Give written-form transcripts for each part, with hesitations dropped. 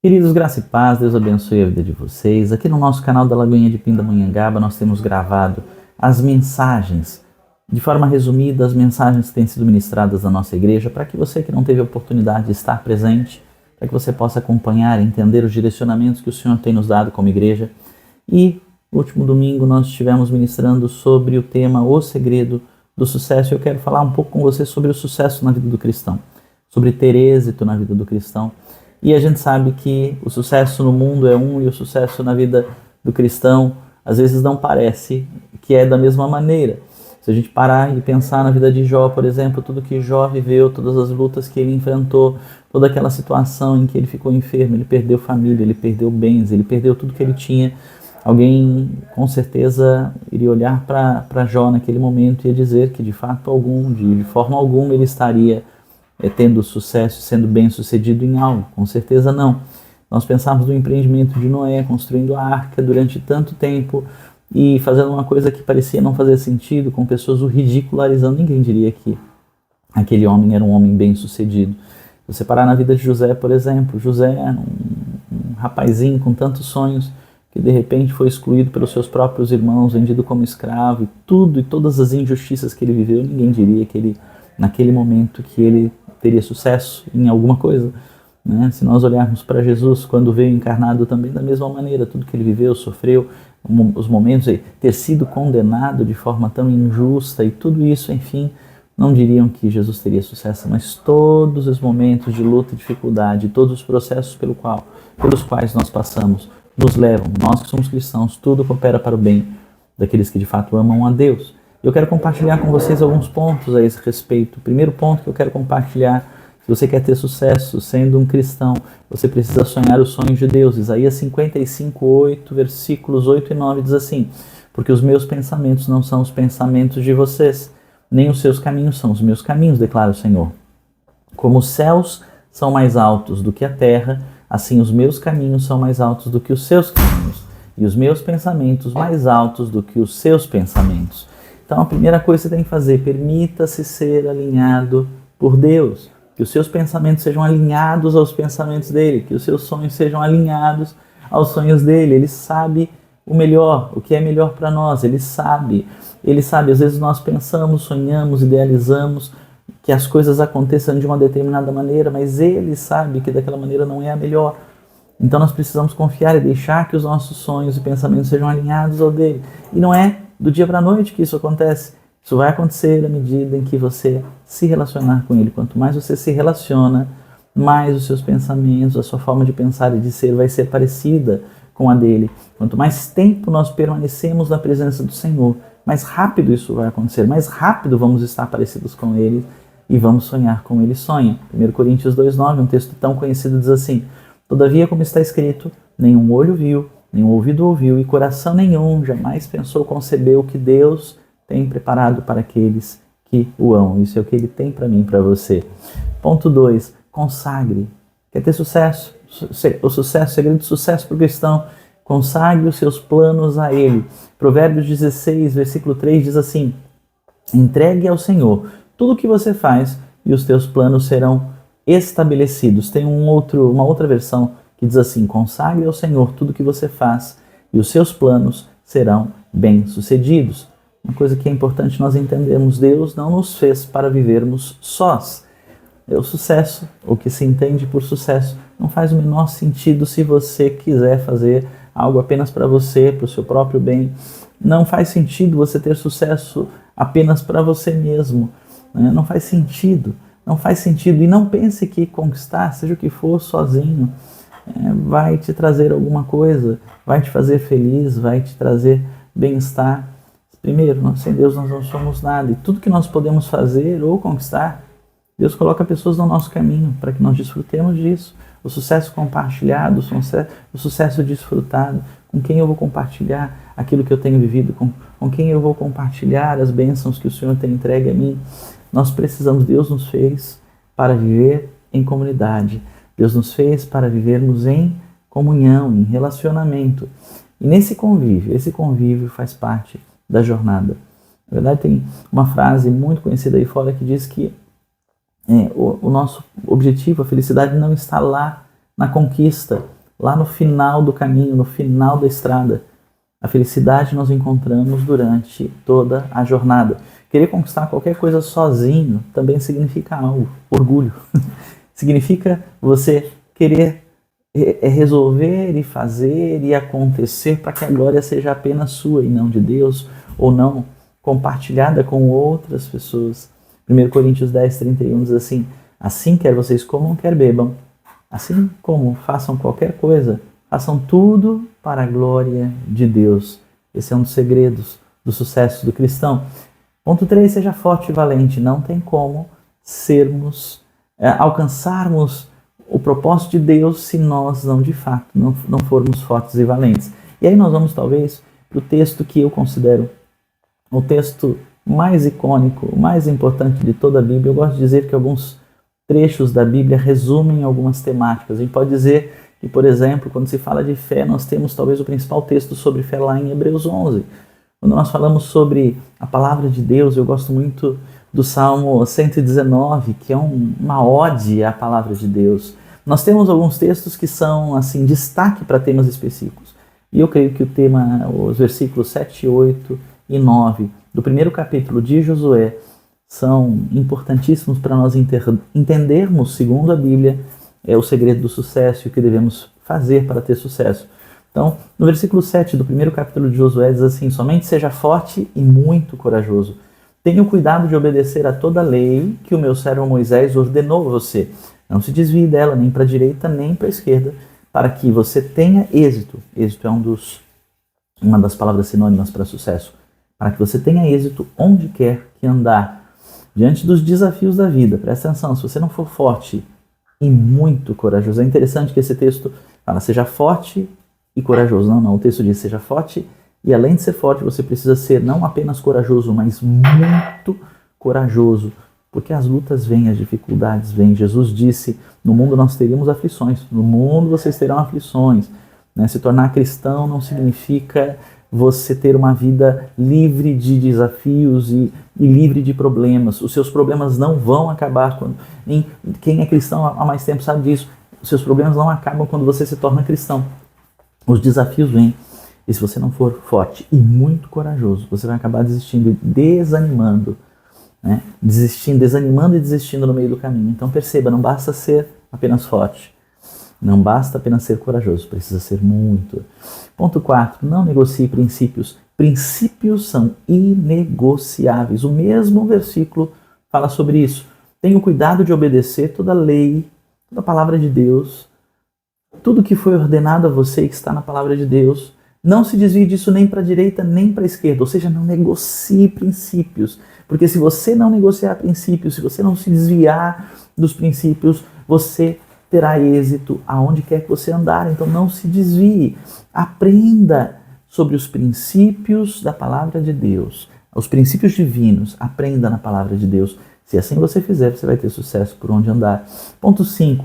Queridos, graça e paz, Deus abençoe a vida de vocês. Aqui no nosso canal da Lagoinha de Pindamonhangaba nós temos gravado as mensagens, de forma resumida, as mensagens que têm sido ministradas na nossa igreja, para que você que não teve a oportunidade de estar presente, para que você possa acompanhar e entender os direcionamentos que o Senhor tem nos dado como igreja. E no último domingo nós estivemos ministrando sobre o tema O Segredo do Sucesso. Eu quero falar um pouco com você sobre o sucesso na vida do cristão, sobre ter êxito na vida do cristão. E a gente sabe que o sucesso no mundo é um e o sucesso na vida do cristão às vezes não parece que é da mesma maneira. Se a gente parar e pensar na vida de Jó, por exemplo, tudo que Jó viveu, todas as lutas que ele enfrentou, toda aquela situação em que ele ficou enfermo, ele perdeu família, ele perdeu bens, ele perdeu tudo que ele tinha, alguém com certeza iria olhar para Jó naquele momento e ia dizer que de fato de forma alguma ele estaria tendo sucesso, sendo bem sucedido em algo. Com certeza não. Nós pensamos no empreendimento de Noé, construindo a arca durante tanto tempo e fazendo uma coisa que parecia não fazer sentido, com pessoas o ridicularizando. Ninguém diria que aquele homem era um homem bem sucedido. Se você parar na vida de José, por exemplo, José era um rapazinho com tantos sonhos que de repente foi excluído pelos seus próprios irmãos, vendido como escravo, e todas as injustiças que ele viveu, ninguém diria que ele, naquele momento, que ele teria sucesso em alguma coisa, né? Se nós olharmos para Jesus, quando veio encarnado também da mesma maneira, tudo que ele viveu, sofreu, os momentos de ter sido condenado de forma tão injusta e tudo isso, enfim, não diriam que Jesus teria sucesso, mas todos os momentos de luta e dificuldade, todos os processos pelos quais nós passamos, nos levam, nós que somos cristãos, tudo coopera para o bem daqueles que de fato amam a Deus. Eu quero compartilhar com vocês alguns pontos a esse respeito. O primeiro ponto que eu quero compartilhar: se você quer ter sucesso sendo um cristão, você precisa sonhar os sonhos de Deus. Isaías 55:8, versículos 8 e 9 diz assim: porque os meus pensamentos não são os pensamentos de vocês, nem os seus caminhos são os meus caminhos, declara o Senhor. Como os céus são mais altos do que a terra, assim os meus caminhos são mais altos do que os seus caminhos, e os meus pensamentos mais altos do que os seus pensamentos. Então a primeira coisa que você tem que fazer: permita-se ser alinhado por Deus. Que os seus pensamentos sejam alinhados aos pensamentos dele, que os seus sonhos sejam alinhados aos sonhos dele. Ele sabe o melhor, o que é melhor para nós, ele sabe. Às vezes nós pensamos, sonhamos, idealizamos que as coisas aconteçam de uma determinada maneira, mas ele sabe que daquela maneira não é a melhor. Então nós precisamos confiar e deixar que os nossos sonhos e pensamentos sejam alinhados ao dele. E não é do dia para a noite que isso acontece. Isso vai acontecer à medida em que você se relacionar com ele. Quanto mais você se relaciona, mais os seus pensamentos, a sua forma de pensar e de ser vai ser parecida com a dele. Quanto mais tempo nós permanecemos na presença do Senhor, mais rápido isso vai acontecer, mais rápido vamos estar parecidos com ele e vamos sonhar como ele sonha. 1 Coríntios 2:9, um texto tão conhecido, diz assim: todavia, como está escrito, nenhum olho viu, nenhum ouvido ouviu e coração nenhum jamais pensou conceber o que Deus tem preparado para aqueles que o amam. Isso é o que ele tem para mim e para você. Ponto 2, consagre. Quer ter sucesso? O segredo do sucesso para o cristão: consagre os seus planos a ele. Provérbios 16, versículo 3 diz assim: entregue ao Senhor tudo o que você faz e os teus planos serão estabelecidos. Tem uma outra versão que diz assim: consagre ao Senhor tudo o que você faz e os seus planos serão bem-sucedidos. Uma coisa que é importante nós entendermos: Deus não nos fez para vivermos sós. O sucesso, o que se entende por sucesso, não faz o menor sentido se você quiser fazer algo apenas para você, para o seu próprio bem. Não faz sentido você ter sucesso apenas para você mesmo, né? Não faz sentido. E não pense que conquistar, seja o que for, sozinho, vai te trazer alguma coisa, vai te fazer feliz, vai te trazer bem-estar. Primeiro, sem Deus nós não somos nada, e tudo que nós podemos fazer ou conquistar, Deus coloca pessoas no nosso caminho para que nós desfrutemos disso. O sucesso compartilhado, o sucesso desfrutado, com quem eu vou compartilhar aquilo que eu tenho vivido, com quem eu vou compartilhar as bênçãos que o Senhor tem entregue a mim. Nós precisamos, Deus nos fez para viver em comunidade, Deus nos fez para vivermos em comunhão, em relacionamento. E esse convívio faz parte da jornada. Na verdade, tem uma frase muito conhecida aí fora que diz que o nosso objetivo, a felicidade, não está lá na conquista, lá no final do caminho, no final da estrada. A felicidade nós encontramos durante toda a jornada. Querer conquistar qualquer coisa sozinho também significa algo, orgulho. Significa você querer resolver e fazer e acontecer para que a glória seja apenas sua e não de Deus, ou não compartilhada com outras pessoas. 1 Coríntios 10:31 diz assim: assim quer vocês comam, quer bebam, assim como façam qualquer coisa, façam tudo para a glória de Deus. Esse é um dos segredos do sucesso do cristão. Ponto 3, seja forte e valente. Não tem como alcançarmos o propósito de Deus se nós não, de fato, não formos fortes e valentes. E aí nós vamos, talvez, para o texto que eu considero o texto mais icônico, o mais importante de toda a Bíblia. Eu gosto de dizer que alguns trechos da Bíblia resumem algumas temáticas. A gente pode dizer que, por exemplo, quando se fala de fé, nós temos talvez o principal texto sobre fé lá em Hebreus 11. Quando nós falamos sobre a palavra de Deus, eu gosto muito do Salmo 119, que é uma ode à palavra de Deus. Nós temos alguns textos que são assim destaque para temas específicos. E eu creio que os versículos 7, 8 e 9 do primeiro capítulo de Josué são importantíssimos para nós entendermos, segundo a Bíblia, o segredo do sucesso e o que devemos fazer para ter sucesso. Então, no versículo 7 do primeiro capítulo de Josué diz assim: somente seja forte e muito corajoso. Tenha o cuidado de obedecer a toda a lei que o meu servo Moisés ordenou a você. Não se desvie dela, nem para a direita, nem para a esquerda, para que você tenha êxito. Êxito é uma das palavras sinônimas para sucesso. Para que você tenha êxito onde quer que andar. Diante dos desafios da vida, presta atenção, se você não for forte e muito corajoso. É interessante que esse texto fala, seja forte e corajoso. Não, o texto diz, seja forte e além de ser forte, você precisa ser não apenas corajoso, mas muito corajoso. Porque as lutas vêm, as dificuldades vêm. Jesus disse, no mundo nós teríamos aflições, no mundo vocês terão aflições. Se tornar cristão não significa você ter uma vida livre de desafios e livre de problemas. Os seus problemas não vão acabar. Quem é cristão há mais tempo sabe disso. Os seus problemas não acabam quando você se torna cristão. Os desafios vêm. E se você não for forte e muito corajoso, você vai acabar desistindo e desanimando. Desanimando e desistindo no meio do caminho. Então perceba, não basta ser apenas forte. Não basta apenas ser corajoso, precisa ser muito. Ponto 4, não negocie princípios. Princípios são inegociáveis. O mesmo versículo fala sobre isso. Tenha o cuidado de obedecer toda a lei, toda a palavra de Deus, tudo que foi ordenado a você que está na palavra de Deus. Não se desvie disso nem para a direita nem para a esquerda, ou seja, não negocie princípios. Porque se você não negociar princípios, se você não se desviar dos princípios, você terá êxito aonde quer que você andar. Então não se desvie. Aprenda sobre os princípios da palavra de Deus, os princípios divinos. Aprenda na palavra de Deus. Se assim você fizer, você vai ter sucesso por onde andar. Ponto 5.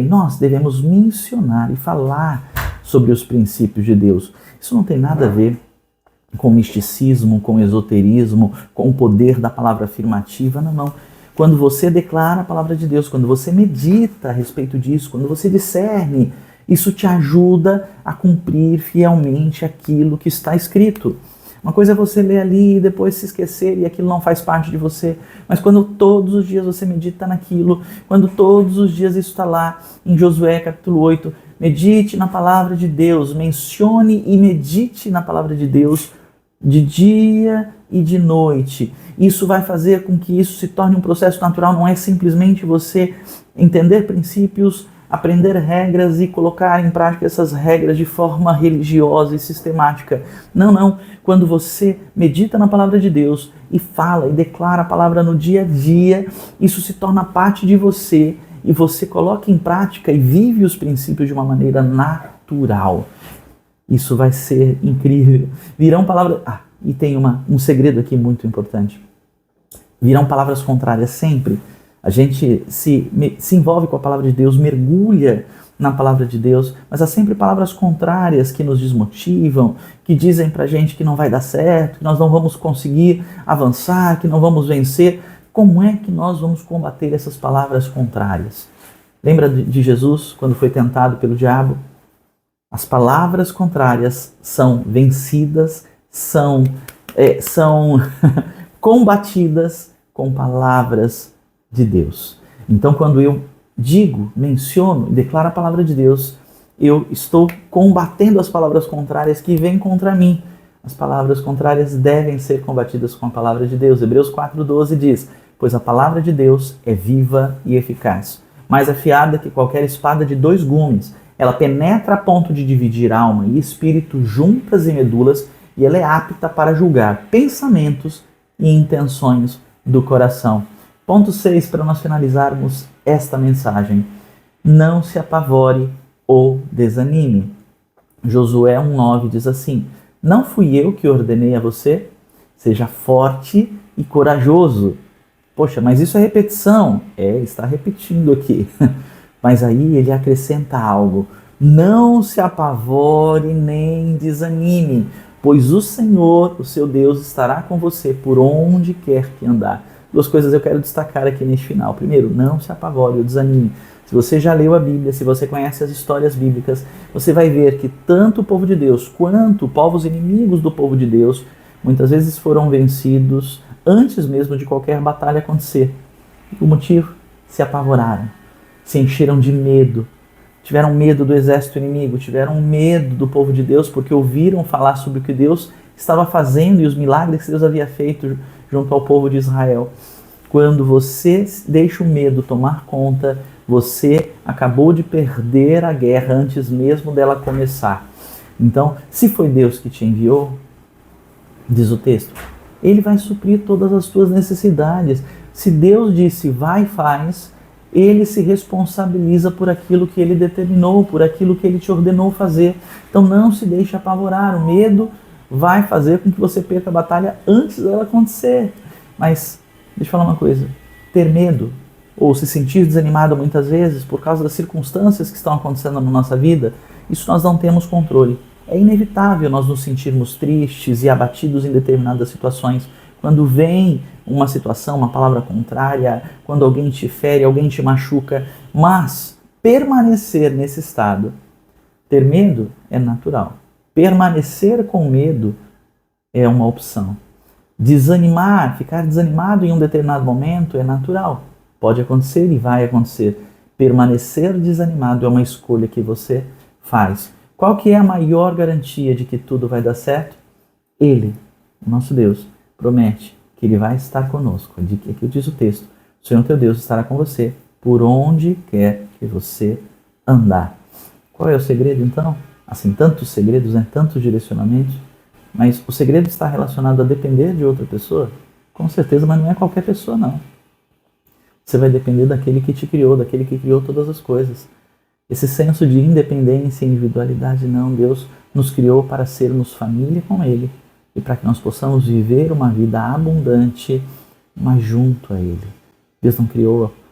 Nós devemos mencionar e falar sobre os princípios de Deus. Isso não tem nada a ver com misticismo, com esoterismo, com o poder da palavra afirmativa. Não. Quando você declara a palavra de Deus, quando você medita a respeito disso, quando você discerne, isso te ajuda a cumprir fielmente aquilo que está escrito. Uma coisa é você ler ali e depois se esquecer e aquilo não faz parte de você. Mas quando todos os dias você medita naquilo, quando todos os dias isso está lá em Josué capítulo 8, medite na palavra de Deus, mencione e medite na palavra de Deus de dia e de noite. Isso vai fazer com que isso se torne um processo natural, não é simplesmente você entender princípios, aprender regras e colocar em prática essas regras de forma religiosa e sistemática. Não. Quando você medita na palavra de Deus e fala e declara a palavra no dia a dia, isso se torna parte de você e você coloca em prática e vive os princípios de uma maneira natural. Isso vai ser incrível. Virão palavras... e tem um segredo aqui muito importante. Virão palavras contrárias sempre. A gente se envolve com a palavra de Deus, mergulha na palavra de Deus, mas há sempre palavras contrárias que nos desmotivam, que dizem pra gente que não vai dar certo, que nós não vamos conseguir avançar, que não vamos vencer. Como é que nós vamos combater essas palavras contrárias? Lembra de Jesus quando foi tentado pelo diabo? As palavras contrárias são vencidas, são combatidas com palavras de Deus. Então, quando eu digo, menciono e declaro a palavra de Deus, eu estou combatendo as palavras contrárias que vêm contra mim. As palavras contrárias devem ser combatidas com a palavra de Deus. Hebreus 4,12 diz: pois a palavra de Deus é viva e eficaz, mais afiada que qualquer espada de 2 gumes. Ela penetra a ponto de dividir alma e espírito, juntas e medulas, e ela é apta para julgar pensamentos e intenções do coração. Ponto 6, para nós finalizarmos esta mensagem. Não se apavore ou desanime. Josué 1,9 diz assim: não fui eu que ordenei a você? Seja forte e corajoso. Poxa, mas isso é repetição. Está repetindo aqui. Mas aí ele acrescenta algo: não se apavore nem desanime, pois o Senhor, o seu Deus, estará com você por onde quer que andar. 2 coisas eu quero destacar aqui neste final. Primeiro, não se apavore ou desanime. Se você já leu a Bíblia, se você conhece as histórias bíblicas, você vai ver que tanto o povo de Deus quanto povos inimigos do povo de Deus muitas vezes foram vencidos antes mesmo de qualquer batalha acontecer. O motivo? Se apavoraram, se encheram de medo, tiveram medo do exército inimigo, tiveram medo do povo de Deus porque ouviram falar sobre o que Deus estava fazendo e os milagres que Deus havia feito junto ao povo de Israel. Quando você deixa o medo tomar conta, você acabou de perder a guerra antes mesmo dela começar. Então, se foi Deus que te enviou, diz o texto, Ele vai suprir todas as tuas necessidades. Se Deus disse vai e faz, Ele se responsabiliza por aquilo que Ele determinou, por aquilo que Ele te ordenou fazer. Então não se deixe apavorar. O medo vai fazer com que você perca a batalha antes dela acontecer. Mas, deixa eu falar uma coisa, ter medo ou se sentir desanimado muitas vezes por causa das circunstâncias que estão acontecendo na nossa vida, isso nós não temos controle. É inevitável nós nos sentirmos tristes e abatidos em determinadas situações. Quando vem uma situação, uma palavra contrária, quando alguém te fere, alguém te machuca, mas permanecer nesse estado, ter medo é natural. Permanecer com medo é uma opção. Desanimar, ficar desanimado em um determinado momento é natural. Pode acontecer e vai acontecer. Permanecer desanimado é uma escolha que você faz. Qual que é a maior garantia de que tudo vai dar certo? Ele, o nosso Deus, promete que Ele vai estar conosco. Aqui diz o texto: o Senhor teu Deus estará com você por onde quer que você andar. Qual é o segredo então? Assim, tantos segredos, tantos direcionamentos, mas o segredo está relacionado a depender de outra pessoa? Com certeza, mas não é qualquer pessoa não. Você vai depender daquele que te criou, daquele que criou todas as coisas. Esse senso de independência e individualidade não. Deus nos criou para sermos família com Ele e para que nós possamos viver uma vida abundante, mas junto a Ele. Deus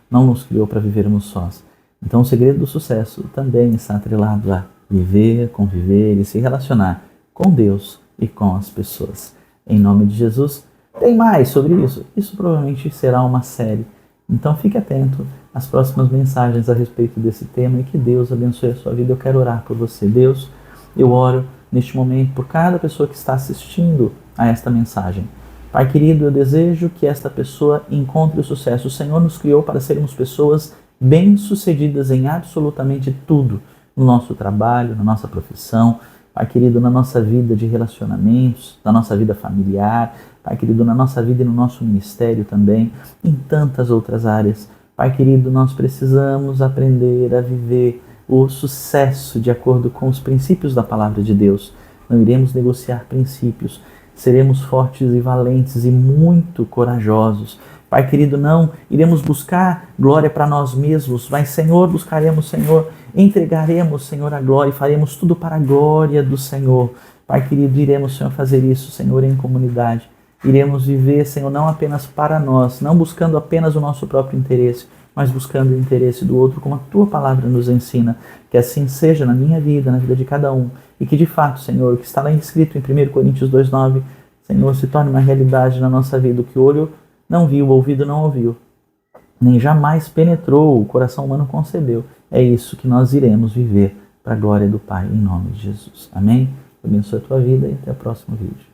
não nos criou para vivermos sós. Então o segredo do sucesso também está atrelado a viver, conviver e se relacionar com Deus e com as pessoas. Em nome de Jesus. Tem mais sobre isso? Isso provavelmente será uma série. Então fique atento às próximas mensagens a respeito desse tema e que Deus abençoe a sua vida. Eu quero orar por você. Deus, eu oro neste momento por cada pessoa que está assistindo a esta mensagem. Pai querido, eu desejo que esta pessoa encontre o sucesso. O Senhor nos criou para sermos pessoas bem-sucedidas em absolutamente tudo, no nosso trabalho, na nossa profissão, Pai querido, na nossa vida de relacionamentos, na nossa vida familiar, Pai querido, na nossa vida e no nosso ministério também, em tantas outras áreas. Pai querido, nós precisamos aprender a viver o sucesso de acordo com os princípios da palavra de Deus. Não iremos negociar princípios, seremos fortes e valentes e muito corajosos. Pai querido, não iremos buscar glória para nós mesmos, mas, Senhor, buscaremos, Senhor, entregaremos, Senhor, a glória e faremos tudo para a glória do Senhor. Pai querido, iremos, Senhor, fazer isso, Senhor, em comunidade. Iremos viver, Senhor, não apenas para nós, não buscando apenas o nosso próprio interesse, mas buscando o interesse do outro, como a Tua palavra nos ensina. Que assim seja na minha vida, na vida de cada um, e que de fato, Senhor, o que está lá escrito em 1 Coríntios 2,9, Senhor, se torne uma realidade na nossa vida, o que o olho não viu, o ouvido não ouviu, nem jamais penetrou, o coração humano concebeu. É isso que nós iremos viver para a glória do Pai, em nome de Jesus. Amém? Abençoe a tua vida e até o próximo vídeo.